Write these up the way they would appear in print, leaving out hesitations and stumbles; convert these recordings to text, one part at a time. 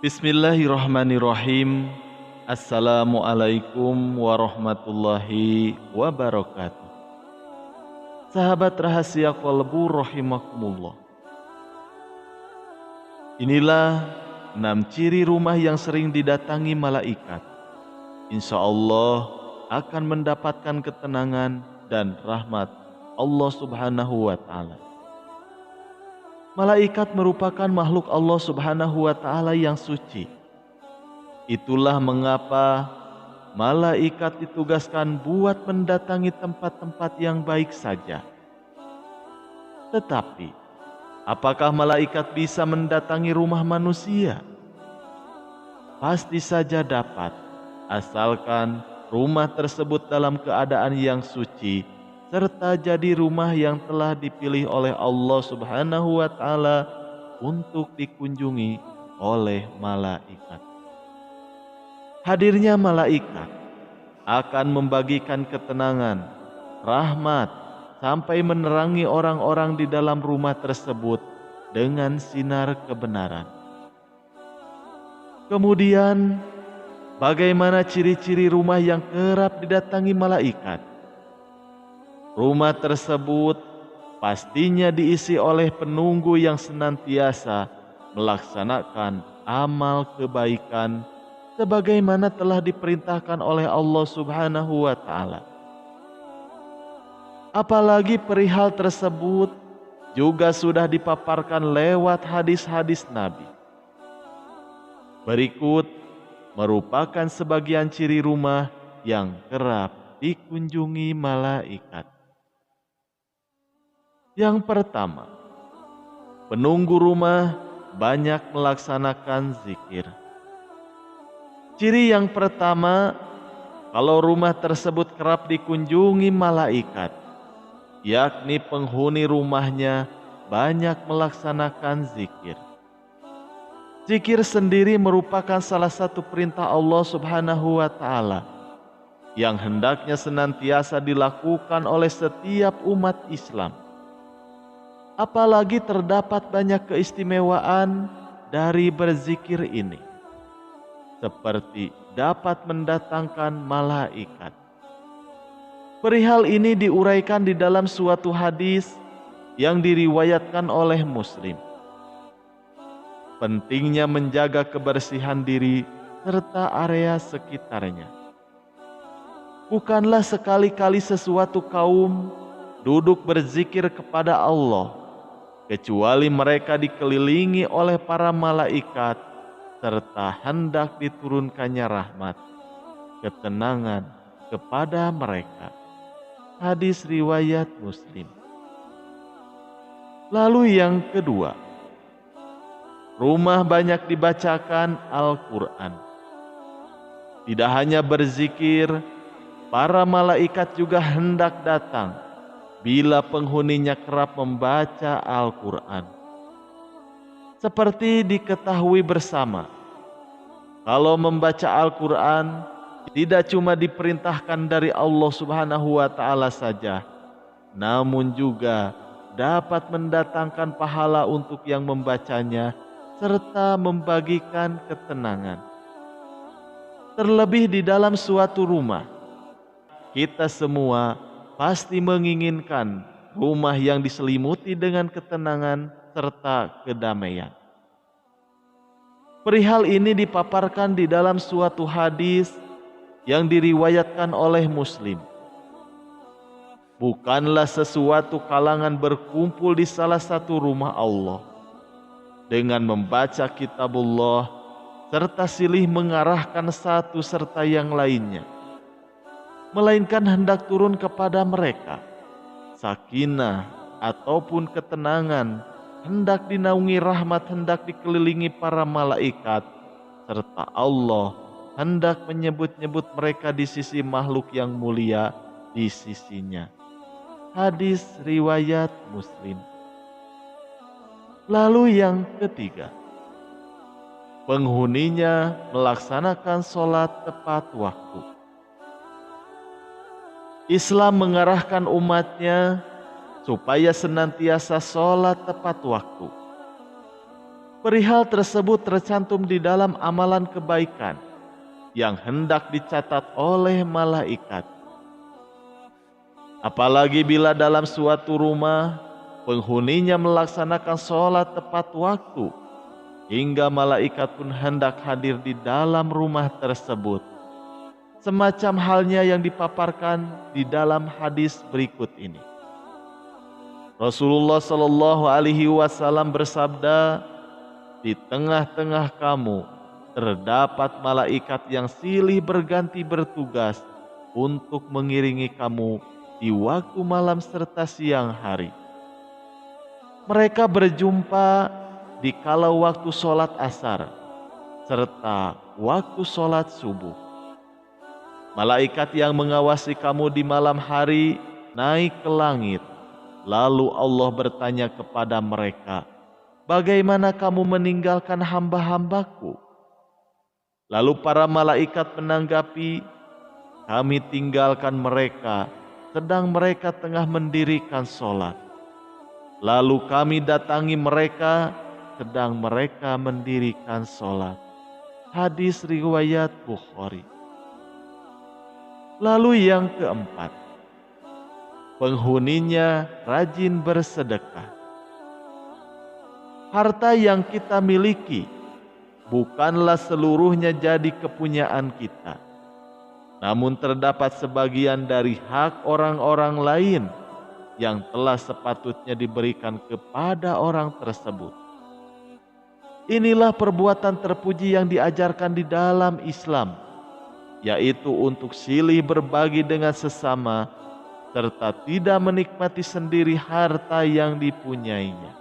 Bismillahirrahmanirrahim. Assalamualaikum warahmatullahi wabarakatuh. Sahabat rahasia qalbu rahimakumullah. Inilah 6 ciri rumah yang sering didatangi malaikat. Insya Allah akan mendapatkan ketenangan dan rahmat Allah Subhanahu wa Ta'ala. Malaikat merupakan makhluk Allah Subhanahu wa Ta'ala yang suci. Itulah mengapa malaikat ditugaskan buat mendatangi tempat-tempat yang baik saja. Tetapi, apakah malaikat bisa mendatangi rumah manusia? Pasti saja dapat, asalkan rumah tersebut dalam keadaan yang suci, serta jadi rumah yang telah dipilih oleh Allah Subhanahu wa Ta'ala untuk dikunjungi oleh malaikat. Hadirnya malaikat akan membagikan ketenangan, rahmat, sampai menerangi orang-orang di dalam rumah tersebut dengan sinar kebenaran. Kemudian, bagaimana ciri-ciri rumah yang kerap didatangi malaikat? Rumah tersebut pastinya diisi oleh penunggu yang senantiasa melaksanakan amal kebaikan sebagaimana telah diperintahkan oleh Allah Subhanahu wa Ta'ala. Apalagi perihal tersebut juga sudah dipaparkan lewat hadis-hadis Nabi. Berikut merupakan sebagian ciri rumah yang kerap dikunjungi malaikat. Yang pertama, penunggu rumah banyak melaksanakan zikir. Ciri yang pertama, kalau rumah tersebut kerap dikunjungi malaikat, yakni penghuni rumahnya banyak melaksanakan zikir. Zikir sendiri merupakan salah satu perintah Allah Subhanahu wa Ta'ala yang hendaknya senantiasa dilakukan oleh setiap umat Islam. Apalagi terdapat banyak keistimewaan dari berzikir ini, seperti dapat mendatangkan malaikat. Perihal ini diuraikan di dalam suatu hadis yang diriwayatkan oleh Muslim. Pentingnya menjaga kebersihan diri serta area sekitarnya. Bukanlah sekali-kali sesuatu kaum duduk berzikir kepada Allah, kecuali mereka dikelilingi oleh para malaikat serta hendak diturunkannya rahmat, ketenangan kepada mereka. Hadis riwayat Muslim. Lalu yang kedua, rumah banyak dibacakan Al-Quran. Tidak hanya berzikir, para malaikat juga hendak datang bila penghuninya kerap membaca Al-Quran. Seperti diketahui bersama, kalau membaca Al-Quran tidak cuma diperintahkan dari Allah Subhanahu wa Ta'ala saja, namun juga dapat mendatangkan pahala untuk yang membacanya serta membagikan ketenangan. Terlebih di dalam suatu rumah, kita semua pasti menginginkan rumah yang diselimuti dengan ketenangan serta kedamaian. Perihal ini dipaparkan di dalam suatu hadis yang diriwayatkan oleh Muslim. Bukanlah sesuatu kalangan berkumpul di salah satu rumah Allah dengan membaca kitabullah serta silih mengarahkan satu serta yang lainnya, melainkan hendak turun kepada mereka sakinah ataupun ketenangan, hendak dinaungi rahmat, hendak dikelilingi para malaikat, serta Allah hendak menyebut-nyebut mereka di sisi makhluk yang mulia di sisinya. Hadis riwayat Muslim. Lalu yang ketiga, penghuninya melaksanakan sholat tepat waktu. Islam mengarahkan umatnya supaya senantiasa sholat tepat waktu. Perihal tersebut tercantum di dalam amalan kebaikan yang hendak dicatat oleh malaikat. Apalagi bila dalam suatu rumah penghuninya melaksanakan sholat tepat waktu, hingga malaikat pun hendak hadir di dalam rumah tersebut. Semacam halnya yang dipaparkan di dalam hadis berikut ini. Rasulullah Shallallahu Alaihi Wasallam bersabda, di tengah-tengah kamu terdapat malaikat yang silih berganti bertugas untuk mengiringi kamu di waktu malam serta siang hari. Mereka berjumpa di kala waktu sholat asar serta waktu sholat subuh. Malaikat yang mengawasi kamu di malam hari naik ke langit. Lalu Allah bertanya kepada mereka, bagaimana kamu meninggalkan hamba-hambaku? Lalu para malaikat menanggapi, kami tinggalkan mereka sedang mereka tengah mendirikan sholat. Lalu kami datangi mereka sedang mereka mendirikan sholat. Hadis riwayat Bukhari. Lalu yang keempat, penghuninya rajin bersedekah. Harta yang kita miliki bukanlah seluruhnya jadi kepunyaan kita, namun terdapat sebagian dari hak orang-orang lain yang telah sepatutnya diberikan kepada orang tersebut. Inilah perbuatan terpuji yang diajarkan di dalam Islam, yaitu untuk silih berbagi dengan sesama serta tidak menikmati sendiri harta yang dipunyainya.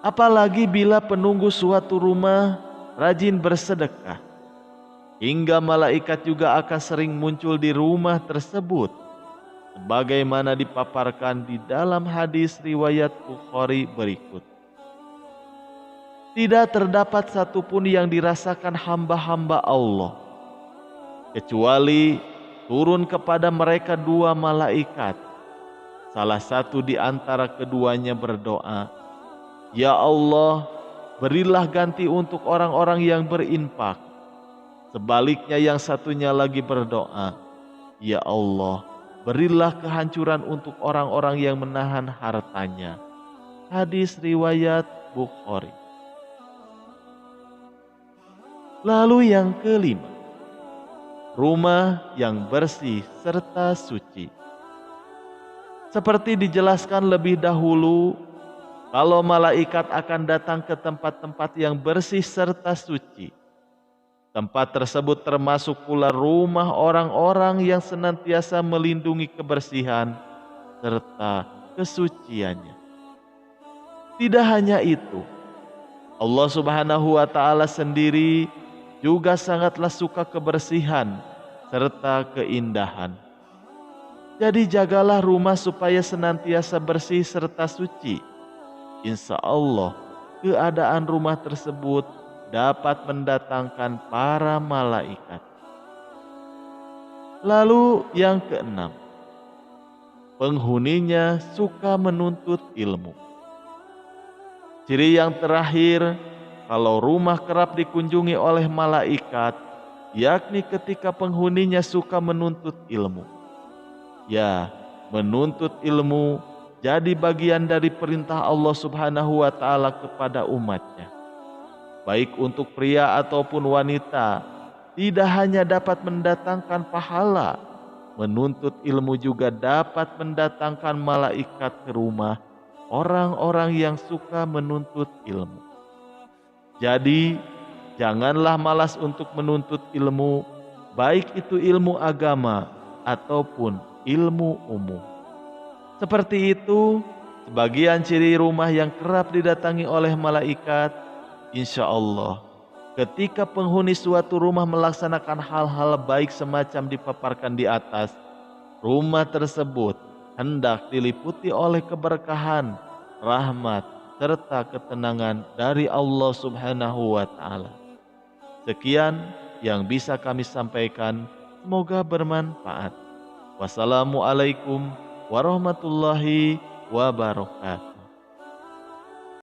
Apalagi bila penunggu suatu rumah rajin bersedekah, hingga malaikat juga akan sering muncul di rumah tersebut, sebagaimana dipaparkan di dalam hadis riwayat Bukhari berikut. Tidak terdapat satupun yang dirasakan hamba-hamba Allah, kecuali turun kepada mereka dua malaikat. Salah satu di antara keduanya berdoa, ya Allah, berilah ganti untuk orang-orang yang berinfak. Sebaliknya yang satunya lagi berdoa, ya Allah, berilah kehancuran untuk orang-orang yang menahan hartanya. Hadis riwayat Bukhari. Lalu yang kelima, rumah yang bersih serta suci. Seperti dijelaskan lebih dahulu, kalau malaikat akan datang ke tempat-tempat yang bersih serta suci, tempat tersebut termasuk pula rumah orang-orang yang senantiasa melindungi kebersihan serta kesuciannya. Tidak hanya itu, Allah Subhanahu wa Ta'ala sendiri juga sangatlah suka kebersihan serta keindahan. Jadi jagalah rumah supaya senantiasa bersih serta suci. Insya Allah keadaan rumah tersebut dapat mendatangkan para malaikat. Lalu yang keenam, penghuninya suka menuntut ilmu. Ciri yang terakhir, kalau rumah kerap dikunjungi oleh malaikat, yakni ketika penghuninya suka menuntut ilmu. Ya, menuntut ilmu jadi bagian dari perintah Allah Subhanahu wa Ta'ala kepada umatnya. Baik untuk pria ataupun wanita, tidak hanya dapat mendatangkan pahala, menuntut ilmu juga dapat mendatangkan malaikat ke rumah orang-orang yang suka menuntut ilmu. Jadi, janganlah malas untuk menuntut ilmu, baik itu ilmu agama ataupun ilmu umum. Seperti itu, sebagian ciri rumah yang kerap didatangi oleh malaikat, insya Allah, ketika penghuni suatu rumah melaksanakan hal-hal baik semacam dipaparkan di atas, rumah tersebut hendak diliputi oleh keberkahan, rahmat, serta ketenangan dari Allah Subhanahu wa Ta'ala. Sekian yang bisa kami sampaikan, semoga bermanfaat. Wassalamualaikum warahmatullahi wabarakatuh.